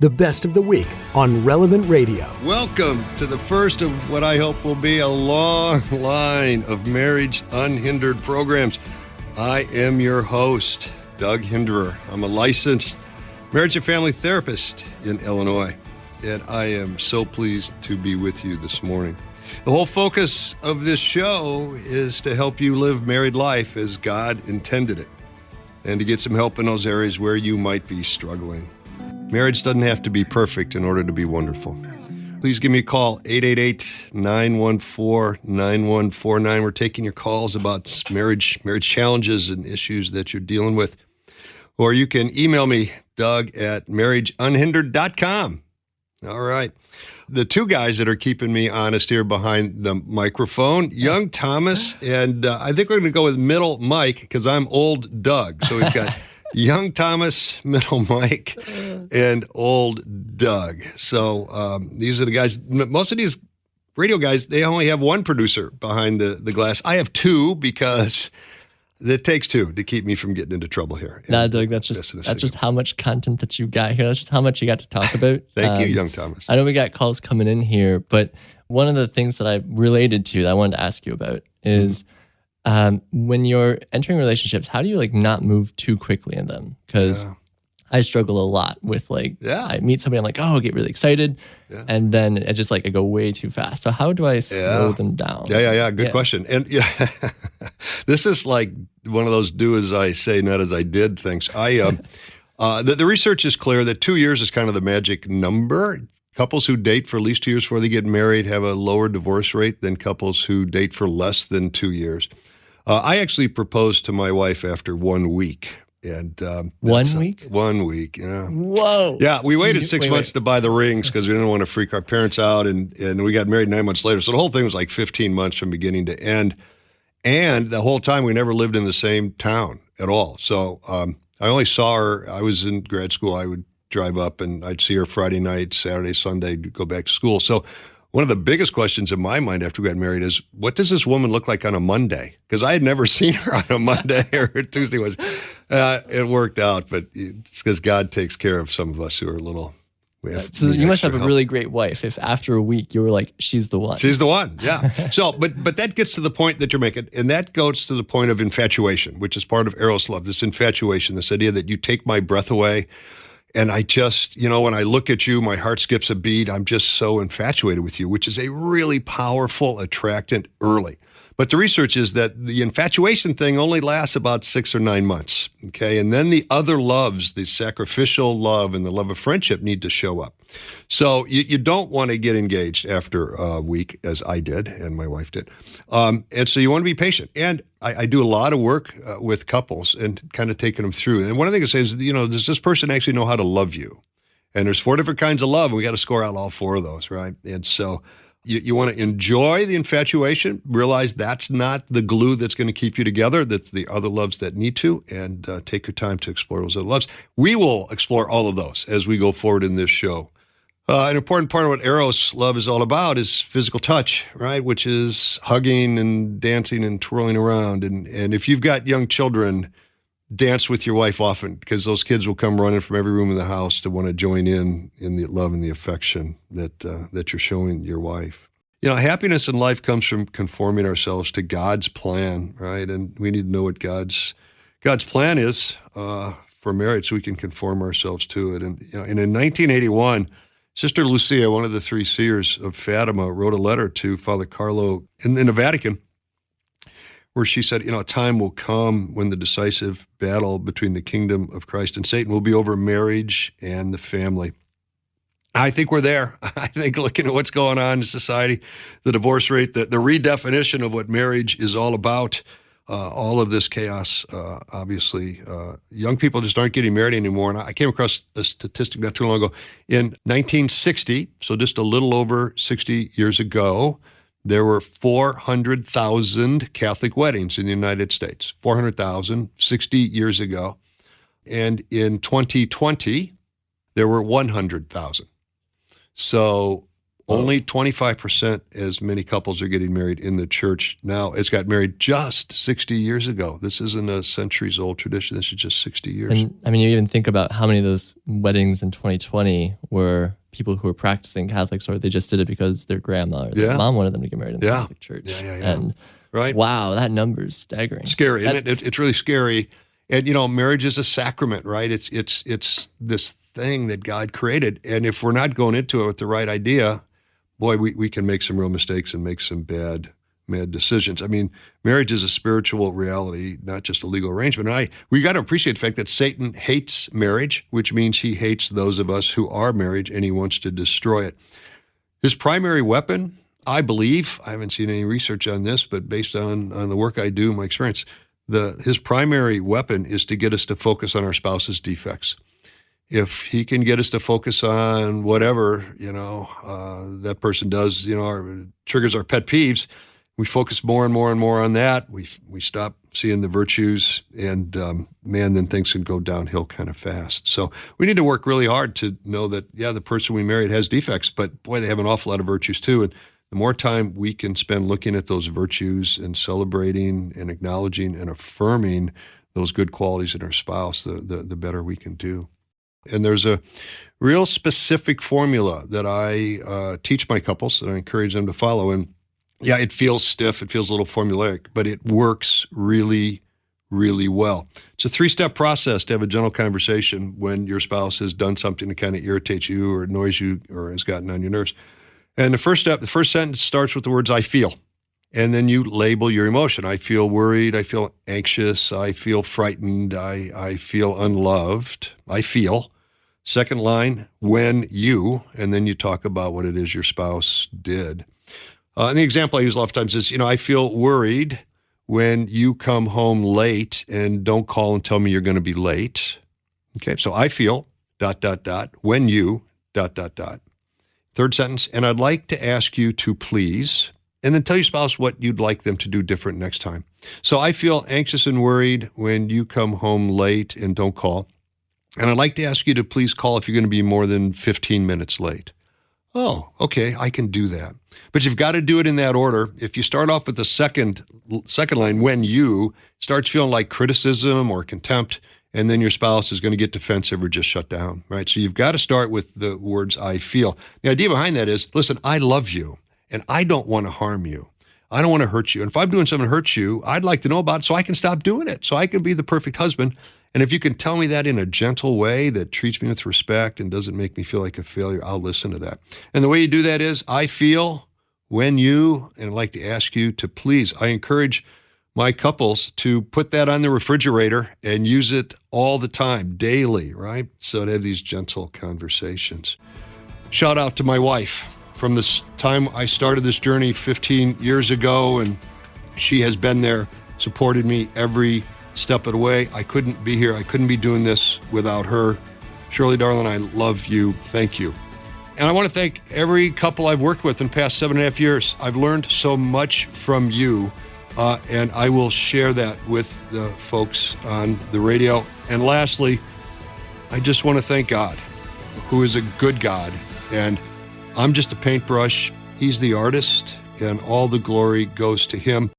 the best of the week on Relevant Radio. Welcome to the first of what I hope will be a long line of Marriage Unhindered programs. I am your host, Doug Hinderer. I'm a licensed marriage and family therapist in Illinois, and I am so pleased to be with you this morning. The whole focus of this show is to help you live married life as God intended it, and to get some help in those areas where you might be struggling. Marriage doesn't have to be perfect in order to be wonderful. Please give me a call, 888-914-9149. We're taking your calls about marriage challenges and issues that you're dealing with. Or you can email me, doug@marriageunhindered.com. All right. The two guys that are keeping me honest here behind the microphone, young Thomas, and I think we're going to go with middle Mike because I'm old Doug. So we've got young Thomas, middle Mike, and old Doug. So these are the guys. Most of these radio guys, they only have one producer behind the glass. I have two because it takes two to keep me from getting into trouble here. Nah, Doug, that's just how much content that you got here. That's just how much you got to talk about. Thank you, young Thomas. I know we got calls coming in here, but one of the things that I related to that I wanted to ask you about is when you're entering relationships, how do you not move too quickly in them? Because I struggle a lot with I meet somebody, I'm like, oh, I'll get really excited. Yeah. And then it just I go way too fast. So how do I slow them down? Yeah. Good question. And this is like one of those do as I say, not as I did things. The research is clear that 2 years is kind of the magic number. Couples who date for at least 2 years before they get married have a lower divorce rate than couples who date for less than 2 years. I actually proposed to my wife after 1 week. And 1 week? 1 week, yeah. Whoa. Yeah, we waited 6 months to buy the rings because we didn't want to freak our parents out, and we got married 9 months later. So the whole thing was like 15 months from beginning to end. And the whole time we never lived in the same town at all. So I only saw her, I was in grad school, I would drive up and I'd see her Friday night, Saturday, Sunday, go back to school. So one of the biggest questions in my mind after we got married is, what does this woman look like on a Monday? Because I had never seen her on a Monday or Tuesday. It worked out, but it's because God takes care of some of us who are a little... So you must have a really great wife if after a week you were like, she's the one. She's the one, yeah. So, but that gets to the point that you're making, and that goes to the point of infatuation, which is part of Eros love, this infatuation, this idea that you take my breath away. And I just, when I look at you, my heart skips a beat. I'm just so infatuated with you, which is a really powerful attractant early. But the research is that the infatuation thing only lasts about 6 or 9 months, okay? And then the other loves, the sacrificial love and the love of friendship need to show up. So you don't want to get engaged after a week, as I did and my wife did. And so you want to be patient. And I do a lot of work with couples and kind of taking them through. And one of the things I say is, does this person actually know how to love you? And there's 4 different kinds of love, and we got to score out all 4 of those, right? And so you want to enjoy the infatuation, realize that's not the glue that's going to keep you together, that's the other loves that need to, and take your time to explore those other loves. We will explore all of those as we go forward in this show. An important part of what Eros love is all about is physical touch, right? Which is hugging and dancing and twirling around. And if you've got young children, dance with your wife often, because those kids will come running from every room in the house to want to join in the love and the affection that you're showing your wife. Happiness in life comes from conforming ourselves to God's plan, right? And we need to know what God's plan is for marriage so we can conform ourselves to it. And in 1981, Sister Lucia, one of the 3 seers of Fatima, wrote a letter to Father Carlo in the Vatican, where she said, a time will come when the decisive battle between the kingdom of Christ and Satan will be over marriage and the family. I think we're there. I think looking at what's going on in society, the divorce rate, the redefinition of what marriage is all about, all of this chaos, obviously, young people just aren't getting married anymore. And I came across a statistic not too long ago. In 1960, so just a little over 60 years ago, there were 400,000 Catholic weddings in the United States. 400,000, 60 years ago. And in 2020, there were 100,000. So Only 25% as many couples are getting married in the church now as got married just 60 years ago. This isn't a centuries-old tradition. This is just 60 years. And I mean, you even think about how many of those weddings in 2020 were people who were practicing Catholics, or they just did it because their grandma or their mom wanted them to get married in the Catholic Church. And right. Wow, that number is staggering. Scary, isn't it? It's really scary. And, marriage is a sacrament, right? It's this thing that God created. And if we're not going into it with the right idea, boy, we can make some real mistakes and make some bad decisions. I mean, marriage is a spiritual reality, not just a legal arrangement. And we got to appreciate the fact that Satan hates marriage, which means he hates those of us who are married, and he wants to destroy it. His primary weapon, I believe, I haven't seen any research on this, but based on the work I do, my experience, his primary weapon is to get us to focus on our spouse's defects. If he can get us to focus on whatever, that person does, triggers our pet peeves, we focus more and more and more on that. We stop seeing the virtues, and then things can go downhill kind of fast. So we need to work really hard to know that, the person we married has defects, but boy, they have an awful lot of virtues too. And the more time we can spend looking at those virtues and celebrating and acknowledging and affirming those good qualities in our spouse, the better we can do. And there's a real specific formula that I teach my couples that I encourage them to follow. And it feels stiff, it feels a little formulaic, but it works really, really well. It's a 3-step process to have a gentle conversation when your spouse has done something that kind of irritates you or annoys you or has gotten on your nerves. And the first sentence starts with the words, I feel. And then you label your emotion. I feel worried, I feel anxious, I feel frightened, I feel unloved, I feel. Second line, when you, and then you talk about what it is your spouse did. And the example I use a lot of times is, I feel worried when you come home late and don't call and tell me you're going to be late. Okay, so I feel, ... when you, ... Third sentence, and I'd like to ask you to please, and then tell your spouse what you'd like them to do different next time. So I feel anxious and worried when you come home late and don't call. And I'd like to ask you to please call if you're going to be more than 15 minutes late. Oh, okay, I can do that. But you've got to do it in that order. If you start off with the second line, when you, starts feeling like criticism or contempt, and then your spouse is going to get defensive or just shut down, right? So you've got to start with the words, I feel. The idea behind that is, listen, I love you, and I don't want to harm you. I don't want to hurt you. And if I'm doing something that hurts you, I'd like to know about it so I can stop doing it, so I can be the perfect husband. And if you can tell me that in a gentle way that treats me with respect and doesn't make me feel like a failure, I'll listen to that. And the way you do that is, I feel, when you, and I'd like to ask you to please. I encourage my couples to put that on the refrigerator and use it all the time, daily, right? So to have these gentle conversations. Shout out to my wife. From this time I started this journey 15 years ago, and she has been there, supported me every step of the way. I couldn't be here. I couldn't be doing this without her. Shirley, darling, I love you. Thank you. And I want to thank every couple I've worked with in the past 7.5 years. I've learned so much from you, and I will share that with the folks on the radio. And lastly, I just want to thank God, who is a good God. And I'm just a paintbrush. He's the artist, and all the glory goes to him.